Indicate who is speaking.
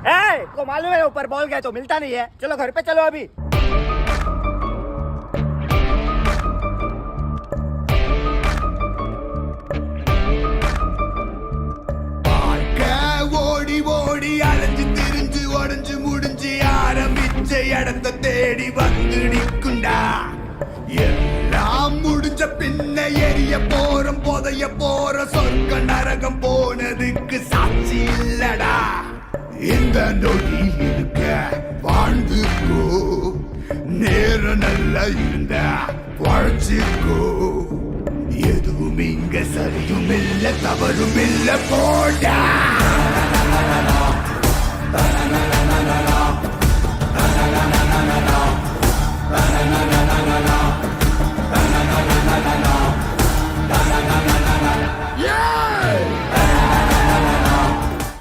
Speaker 1: को मालूम है ऊपर बॉल गया तो मिलता नहीं है। चलो घर पे चलो अभी।
Speaker 2: ஓடி ஓடி அலைஞ்சு திரிஞ்சு உடஞ்சு முடிஞ்சு ஆரம்பிச்ச இடத்த தேடி வந்து நிற்குண்டா. எல்லாம் முடிஞ்ச பின்ன எரிய போறோம் புதைய போற சொர்க்க நரகம் போனதுக்கு சாட்சி இல்லடா. இந்த நொடி இருக்க வாழ்ந்துக்கோ, நேரம் நல்லா இருந்த வாழ்ச்சிக்கோ. எதுவும் இங்க சரியும் இல்ல தவறும் இல்ல போடா.